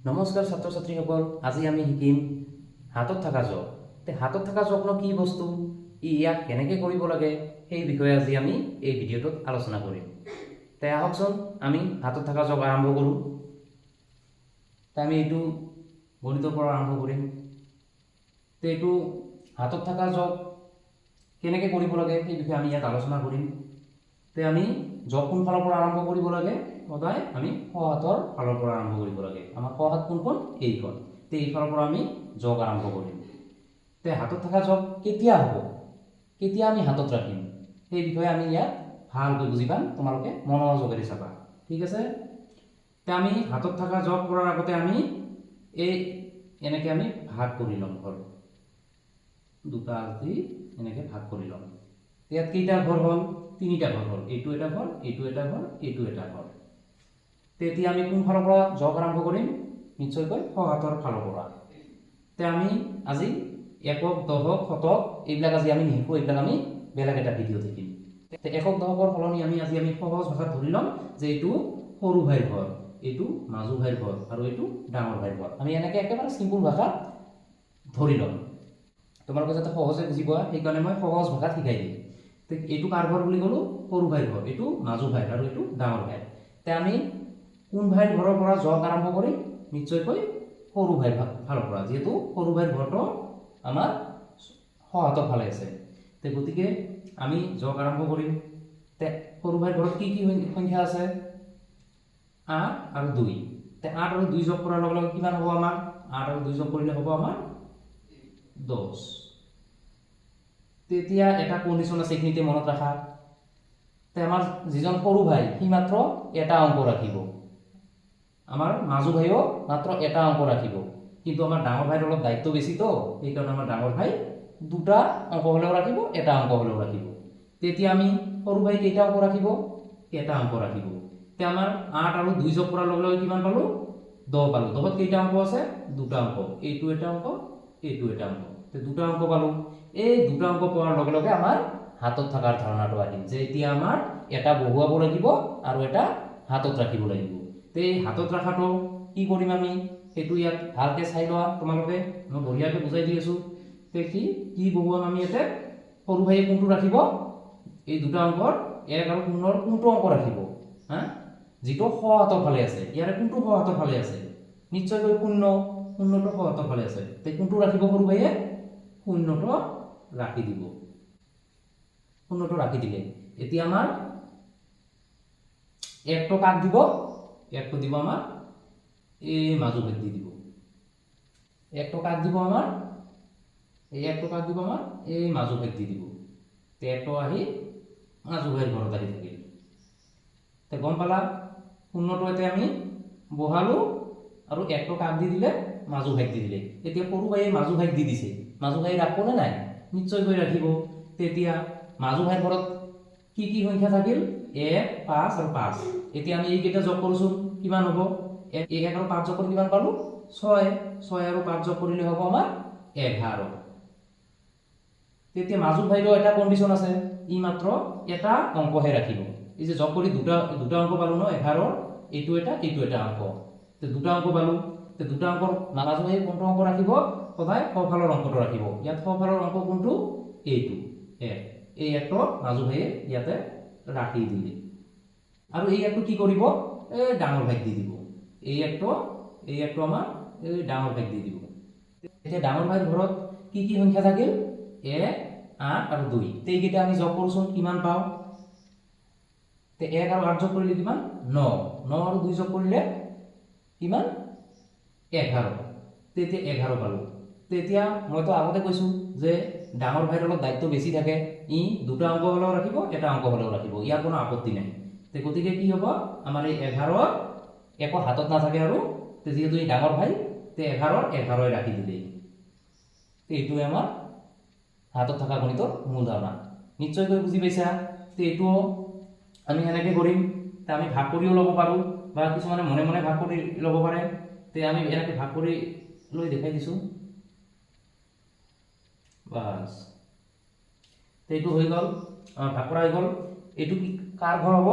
নমস্কাৰ ছাত্ৰ ছাত্ৰীসকল, আজি আমি শিকিম হাতত থকা জক। হাতত থকা জকনো কি বস্তু, ইয়াক কেনেকৈ কৰিব লাগে সেই বিষয়ে আজি আমি এই ভিডিঅ'টোত আলোচনা কৰিম। আহকচোন আমি হাতত থকা জক আৰম্ভ কৰোঁ। আমি এইটো গণিতৰ পৰা আৰম্ভ কৰিম। এইটো হাতত থকা জক কেনেকৈ কৰিব লাগে সেই বিষয়ে আমি ইয়াত আলোচনা কৰিম। আমি জক কোনফালৰ পৰা আৰম্ভ কৰিব লাগে, সদায় আমি সোঁহাতৰ ফালৰ পৰা আৰম্ভ কৰিব লাগে। আমাৰ সোঁহাত কোনখন, এইখন। এইফালৰ পৰা আমি জক আৰম্ভ কৰিম। হাতত থকা জক কেতিয়া হ'ব, কেতিয়া আমি হাতত ৰাখিম সেই বিষয়ে আমি ইয়াত ভালকৈ বুজি পাম। তোমালোকে মনোযোগেৰে চাবা, ঠিক আছে। আমি হাতত থকা জক কৰাৰ আগতে আমি এনেকৈ আমি ভাগ কৰি ল'ম। ঘৰ দুটা দি এনেকৈ ভাগ কৰি ল'ম। ইয়াত কেইটা ঘৰ হ'ল, তিনিটা ঘৰ হ'ল। এইটো এটা ঘৰ, এইটো এটা ঘৰ, এইটো এটা ঘৰ। তেতিয়া আমি কোন ফালৰ পৰা জক আৰম্ভ কৰিম, নিশ্চয়কৈ সোঁহাতৰ ফালৰ পৰা। আমি আজি একক, দশক, শতক এইবিলাক আজি আমি নিশিকো, এইবিলাক আমি বেলেগ এটা ভিডিঅ' শিকিম। একক দশকৰ সলনি আজি আমি সহজ ভাষাত ধৰি ল'ম যে এইটো সৰু ভাইৰ ঘৰ, এইটো মাজু ভাইৰ ঘৰ আৰু এইটো ডাঙৰ ভাইৰ ঘৰ। আমি এনেকৈ একেবাৰে চিম্পুল ভাষাত ধৰি ল'ম। তোমালোকে যাতে সহজে বুজি পোৱা সেইকাৰণে মই সহজ ভাষাত শিকাই দিম। এইটো কাৰ ঘৰ বুলি ক'লো, সৰু ভাইৰ ঘৰ, এইটো মাজু ভাইৰ আৰু এইটো ডাঙৰ ভাইৰ। আমি কোন ভাইৰ ঘৰৰ পৰা জক আৰম্ভ কৰিম, নিশ্চয়কৈ সৰু ভাইৰ ফালৰ পৰা, যিহেতু সৰু ভাইৰ ঘৰটো আমাৰ সোঁহাতৰ ফালে আছে। গতিকে আমি জক আৰম্ভ কৰিম। সৰু ভাইৰ ঘৰত কি কি সংখ্যা আছে, 8 আৰু 2। 8 আৰু 2 যোগ কৰাৰ লগে লগে কিমান হ'ব আমাৰ, 8 আৰু 2 যোগ কৰিলে হ'ব আমাৰ 10। তেতিয়া এটা কণ্ডিশ্যন আছে, এইখিনিতে মনত ৰাখা। আমাৰ যিজন সৰু ভাই সি মাত্ৰ এটা অংক ৰাখিব, আমাৰ মাজু ভাইও মাত্ৰ এটা অংক ৰাখিব। কিন্তু আমাৰ ডাঙৰ ভাইৰ অলপ দায়িত্ব বেছি, তো সেইকাৰণে আমাৰ ডাঙৰ ভাই দুটা অংক হ'লেও ৰাখিব, এটা অংক হ'লেও ৰাখিব। তেতিয়া আমি সৰু ভাই কেইটা অংক ৰাখিব, এটা অংক ৰাখিব। আমাৰ 8 আৰু 2 যোগ কৰাৰ লগে লগে কিমান পালো, 10 পালো। 10ত কেইটা অংক আছে, দুটা অংক। এইটো এটা অংক, এইটো এটা অংক। দুটা অংক পালো। এই দুটা অংক পোৱাৰ লগে লগে আমাৰ হাতত থকাৰ ধাৰণাটো আহিল যে এতিয়া আমাৰ এটা বহুৱাব লাগিব আৰু এটা হাতত ৰাখিব লাগিব। এই হাতত ৰখাটো কি কৰিম আমি, সেইটো ইয়াত ভালকে চাই লোৱা তোমালোকে, মই বঢ়িয়াকৈ বুজাই দি আছো। কি বহুৱাম আমি ইয়াতে, সৰু ভাইয়ে কোনটো ৰাখিব, এই দুটা অংকৰ 1 আৰু 0 কোনটো অংক ৰাখিব, যিটো সোঁহাতৰ ফালে আছে। ইয়াৰে কোনটো সোঁহাতৰ ফালে আছে, নিশ্চয়কৈ 0, 0টো সোঁহাতৰ ফালে আছে। কোনটো ৰাখিব সৰু ভাইয়ে, 0টো ৰাখি দিব। 0টো ৰাখি দিলে এতিয়া আমাৰ 1টো কাক দিব, 1টো দিব আমাৰ এই মাজু ভাইক দি দিব। 1টো কাক দিব আমাৰ, এই 1টো কাক দিব আমাৰ এই মাজু ভাইক দি দিব। 1টো আহি মাজু ভাইৰ ঘৰত আহি থাকিল। গম পালা, 0টো এতিয়া আমি বহালো আৰু 1টো কাক দি দিলে, মাজু ভাইক দি দিলে। এতিয়া সৰু ভাইয়ে মাজু ভাইক দি দিছে, মাজু ভাই ৰাখব নে নাই, নিশ্চয়কৈ ৰাখিব। তেতিয়া মাজু ভাইৰ ঘৰত কি কি সংখ্যা থাকিল, 1, 5 আৰু 5। এতিয়া আমি এইকেইটা যোগ কৰোচোন, কিমান হ'ব, 1 আৰু 5 যোগ কৰি কিমান পালো, 6। 6 আৰু 5 যোগ কৰিলে হ'ব আমাৰ 11। তেতিয়া মাজু ভাইৰো এটা কণ্ডিশ্যন আছে, ই মাত্ৰ এটা অংকহে ৰাখিব। এই যে যোগ কৰি দুটা অংক পালো ন, 11ৰ এইটো এটা অংক। দুটা অংক পালো, দুটা অংকৰ মাজু ভাই কোনটো অংক ৰাখিব, সদায় সোঁফালৰ অংকটো ৰাখিব। ইয়াত সোঁফালৰ অংক কোনটো, এইটো 1। এই 1টো মাজু ভাইয়ে ইয়াতে ৰাখি দিলে। আৰু এই 1টো কি কৰিব, এই ডাঙৰ ভাইক দি দিব। এই 1টো আমাৰ এই ডাঙৰ ভাইক দি দিব। এতিয়া ডাঙৰ ভাইৰ ঘৰত কি কি সংখ্যা থাকিল, 1, 8 আৰু 2। এইকেইটা আমি যোগ কৰোচোন, কিমান পাওঁ, 1 আৰু 8 যোগ কৰিলে কিমান, 9। 9 আৰু 2 যোগ কৰিলে কিমান, 11। তেতিয়া 11 পালো। তেতিয়া মইতো আগতে কৈছো যে ডাঙৰ ভাইৰ অলপ দায়িত্ব বেছি থাকে, ই দুটা অংক হ'লেও ৰাখিব, এটা অংক হ'লেও ৰাখিব, ইয়াৰ কোনো আপত্তি নাই। গতিকে কি হ'ব, আমাৰ এই 11 একো হাতত নাথাকে আৰু, যিহেতু এই ডাঙৰ ভাই, 11 ৰাখি দিলে। এইটোৱে আমাৰ হাতত থকা গণিতৰ মূল ধাৰণা। নিশ্চয়কৈ বুজি পাইছা। এইটো আমি এনেকৈ কৰিম। আমি ভাগ কৰিও ল'ব পাৰোঁ, বা কিছুমানে মনে মনে ভাগ কৰি ল'ব পাৰে। আমি এনেকৈ ভাগ কৰি লৈ দেখাই দিছোঁ, বাছ। এইটো হৈ গ'ল, ভাগ কৰা হৈ গ'ল। এইটো কি কাৰ ঘৰ হ'ব,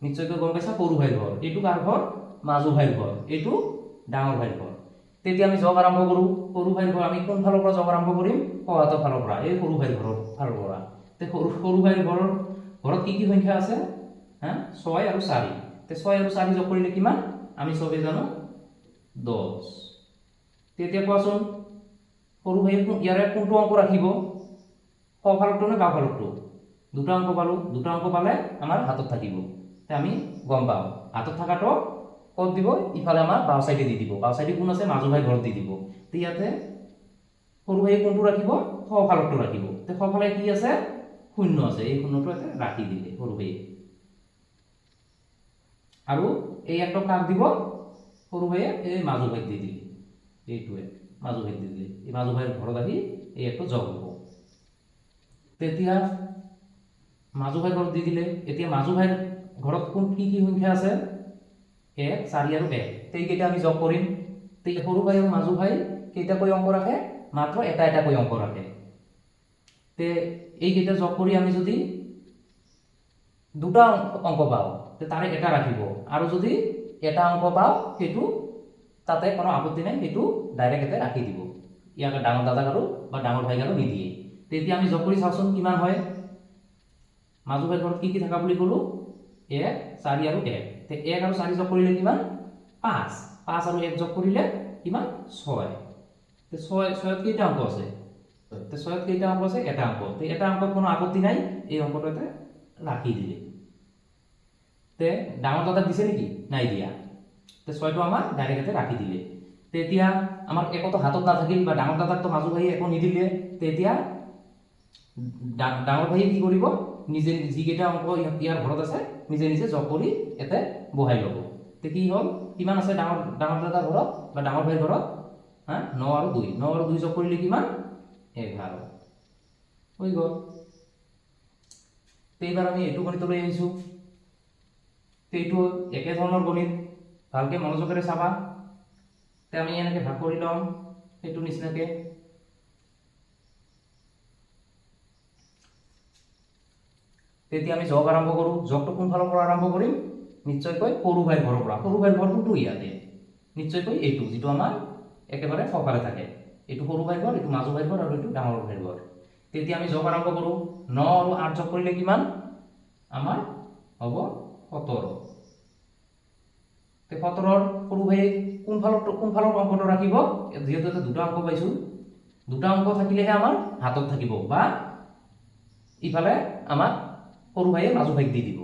নিশ্চয়কৈ গম পাইছা, সৰু ভাইৰ ঘৰ। এইটো কাৰ ঘৰ, মাজু ভাইৰ ঘৰ। এইটো ডাঙৰ ভাইৰ ঘৰ। তেতিয়া আমি যোগ আৰম্ভ কৰোঁ। সৰু ভাইৰ ঘৰ আমি কোনফালৰ পৰা যোগ আৰম্ভ কৰিম? সোঁহাতৰ ফালৰ পৰা, এই সৰু ভাইৰ ঘৰৰ ফালৰ পৰা। তে সৰু ভাইৰ ঘৰত কি সংখ্যা আছে? 6 আৰু 4। তে 6 আৰু 4 যোগ কৰিলে কিমান? আমি চবেই জানো 10। তেতিয়া কোৱাচোন সৰু ভাইয়ে ইয়াৰে কোনটো অংক ৰাখিব? সোঁফালৰটো নে বাওঁফালৰটো? দুটা অংক পালো, দুটা অংক পালে আমাৰ হাতত থাকিব। তে আমি গম পাওঁ হাতত থকাটো ক'ত দিব? ইফালে আমাৰ বাওঁ চাইডে দি দিব। বাওঁ চাইডে কোন আছে? মাজু ভাই ঘৰত দি দিব। তে ইয়াতে সৰু ভাইয়ে কোনটো ৰাখিব? সোঁফালৰটো ৰাখিব। তে সোঁফালে কি আছে? 0 আছে। এই 0টো ইয়াতে ৰাখি দিলে সৰু ভাইয়ে। আৰু এই একটা কাক দিব? সৰু ভাইয়ে এই মাজু ভাইক দি দিলে। এইটোৱে মাজু ভাইক দি দিলে। এই মাজু ভাইৰ ঘৰত আহি এই একটা যোগ হ'ব। তেতিয়া মাজু ভাই ঘৰত দি দিলে। এতিয়া মাজু ভাইৰ ঘৰত কি সংখ্যা আছে? 1, 4 আৰু 1। এইকেইটা আমি যোগ কৰিম। তে সৰু ভাই আৰু মাজু ভাই কেইটাকৈ অংক ৰাখে? মাত্ৰ এটাকৈ অংক ৰাখে। তে এইকেইটা যোগ কৰি আমি যদি দুটা অংক পাওঁ তে তাৰে এটা ৰাখিব। আৰু যদি এটা অংক পাওঁ সেইটো তাতে কোনো আপত্তি নাই, সেইটো ডাইৰেক্ট এতে ৰাখি দিব। ইয়াক ডাঙৰ দাদাক আৰু বা ডাঙৰ ভাইক আৰু নিদিয়ে। তেতিয়া আমি যোগ কৰি চাওঁচোন কিমান হয়। মাজু ভাইৰ ঘৰত কি থকা বুলি ক'লো? 1, 4 আৰু 1। তে 1 আৰু 4 যোগ কৰিলে কিমান? 5। 5 আৰু 1 যোগ কৰিলে কিমান? 6। তে 6ত কেইটা অংক আছে? তে 6ত কেইটা অংক আছে? এটা অংক। তে এটা অংকত কোনো আপত্তি নাই, এই অংকটো এতে ৰাখি দিলে। তে ডাঙৰ দাদাক দিছে নেকি? নাই দিয়া। তে 6টো আমাৰ ডাইৰেক্ট এতে ৰাখি দিলে। তেতিয়া আমাৰ একোতো হাতত নাথাকিল, বা ডাঙৰ দাদাক তো মাজু ভাইয়ে একো নিদিলে। তেতিয়া ডাঙৰ ভাইয়ে কি কৰিব? নিজে যিকেইটা অংক ইয়াৰ ঘৰত আছে নিজে নিজে যোগ কৰি এতে বহাই ল'ব। তে কি হ'ল? কিমান আছে ডাঙৰ দাদাৰ ঘৰত বা ডাঙৰ ভাইৰ ঘৰত? 9 আৰু 2। 9 আৰু 2 যোগ কৰিলে কিমান? 11 হৈ গ'ল। এইবাৰ আমি এইটো গণিতলৈ আহিছোঁ। এইটো একে ধৰণৰ গণিত, ভালকে মনোযোগেৰে চাবা। তে আমি এনেকে ভাগ কৰি ল'ম এইটো নিচিনাকে। তেতিয়া আমি যোগ আৰম্ভ কৰোঁ। যোগটো কোনফালৰ পৰা আৰম্ভ কৰিম? নিশ্চয়কৈ সৰু ভাইৰ ঘৰৰ পৰা। সৰু ভাইৰ ঘৰ কোনটো? ইয়াতে। নিশ্চয়কৈ এইটো, যিটো আমাৰ একেবাৰে সোঁফালে থাকে। এইটো সৰু ভাইৰ ঘৰ, এইটো মাজু ভাইৰ ঘৰ, আৰু এইটো ডাঙৰ ভাইৰ ঘৰ। তেতিয়া আমি যোগ আৰম্ভ কৰোঁ। 9 আৰু 8 যোগ কৰিলে কিমান? আমাৰ হ'ব 17। তে 17ৰ সৰু ভাইয়ে কোনফালৰ অংকটো ৰাখিব? যিহেতু এটা দুটা অংক পাইছোঁ, দুটা অংক থাকিলেহে আমাৰ হাতত থাকিব, বা ইফালে আমাৰ সৰু ভাইয়ে মাজু ভাইক দি দিব।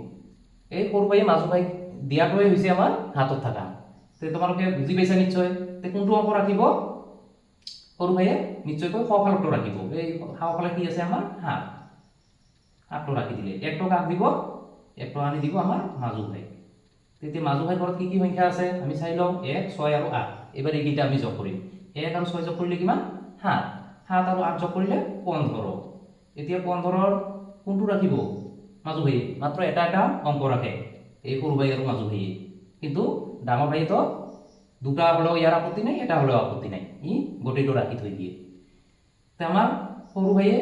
এই সৰু ভাইয়ে মাজু ভাইক দিয়াটোৱে হৈছে আমাৰ হাতত থকা। তে তোমালোকে বুজি পাইছা নিশ্চয়। তে কোনটো অংক ৰাখিব? সৰু ভাইয়ে নিশ্চয়কৈ সোঁফালৰটো ৰাখিব। এই সোঁফালে কি আছে আমাৰ? 7টো ৰাখি দিলে। 1টো কাক দিব? 1টো আনি দিব আমাৰ মাজু ভাইক। তেতিয়া মাজু ভাইৰ ঘৰত কি সংখ্যা আছে? আমি চাই লওঁ। 1, 6 আৰু 8। এবাৰ এইকেইটা আমি যোগ কৰিম। 1 আৰু 6 যোগ কৰিলে কিমান? 7। 7 আৰু 8 যোগ কৰিলে 15। এতিয়া 15ৰ কোনটো ৰাখিব? মাজু ভাইয়ে মাত্ৰ এটা অংক ৰাখে, এই সৰু ভাই আৰু মাজু ভাইয়ে। কিন্তু ডাঙৰ ভাইয়ে তো দুটা হলেও ইয়াৰ আপত্তি নাই, এটা হলেও আপত্তি নাই, ই গোটেইটো ৰাখি থৈ দিয়ে। তে আমাৰ সৰু ভাইয়ে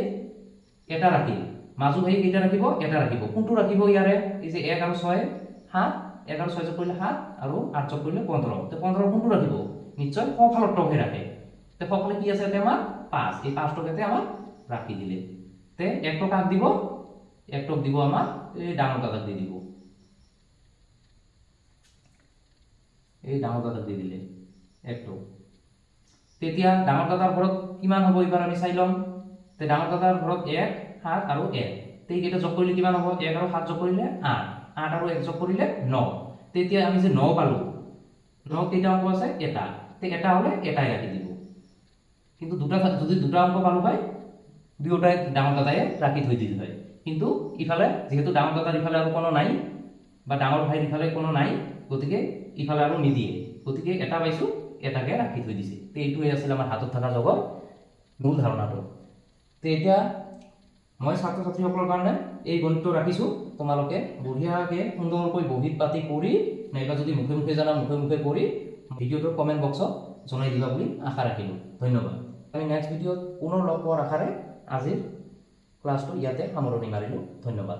এটা ৰাখিল, মাজু ভাইয়ে কেইটা ৰাখিব? এটা ৰাখিব। কোনটো ৰাখিব ইয়াৰে? এই যে 1 আৰু 6, 7। 1 আৰু 6 যোগ কৰিলে 7, আৰু 8 যোগ কৰিলে 15। তে 15 কোনটো ৰাখিব? নিশ্চয় সোঁফালৰটোহে ৰাখে। তে সোঁফালে কি আছে আমাৰ? 5। এই 5টো ইয়াতে আমাৰ ৰাখি দিলে। তে 1টো কাক দিব? 1টোক দিব আমাৰ এই ডাঙৰ দাদাক দি দিব। এই ডাঙৰ দাদাক দি দিলে 1টো। তেতিয়া ডাঙৰ দাদাৰ ঘৰত কিমান হ'ব? এবাৰ আমি চাই ল'ম। তে ডাঙৰ দাদাৰ ঘৰত 1, 7 আৰু 1। তে এইকেইটা যোগ কৰিলে কিমান হ'ব? 1 আৰু 7 যোগ কৰিলে 8। 8 আৰু 1 যোগ কৰিলে 9। তেতিয়া আমি যে 9 পালো, 9 কেইটা অংক আছে? এটা। তে এটা হলে এটাই ৰাখি দিব। কিন্তু যদি দুটা অংক পালো হয়, দুয়োটাই ডাঙৰ দাদাই ৰাখি থৈ দিল হয়। কিন্তু ইফালে যিহেতু ডাঙৰ দাদাৰ ইফালে আৰু কোনো নাই, বা ডাঙৰ ভাইৰ ইফালে কোনো নাই, গতিকে ইফালে আৰু নিদিয়ে। গতিকে এটা পাইছো, এটাকে ৰাখি থৈ দিছে। তে এইটোৱে আছিল আমাৰ হাতত থকা যোগৰ মূল ধাৰণাটো। তে এতিয়া মই ছাত্ৰ ছাত্ৰীসকলৰ কাৰণে এই গণিতটো ৰাখিছোঁ। তোমালোকে বঢ়িয়াকৈ সুন্দৰকৈ বহীত পাতি কৰি, নাইবা যদি মুখে মুখে জানা মুখে মুখে কৰি ভিডিঅ'টোৰ কমেণ্ট বক্সত জনাই দিবা বুলি আশা ৰাখিলোঁ। ধন্যবাদ। আমি নেক্সট ভিডিঅ'ত পুনৰ লগ পোৱাৰ আশাৰে আজিৰ ক্লাছটো ইয়াতে সামৰণি মাৰিলোঁ। ধন্যবাদ।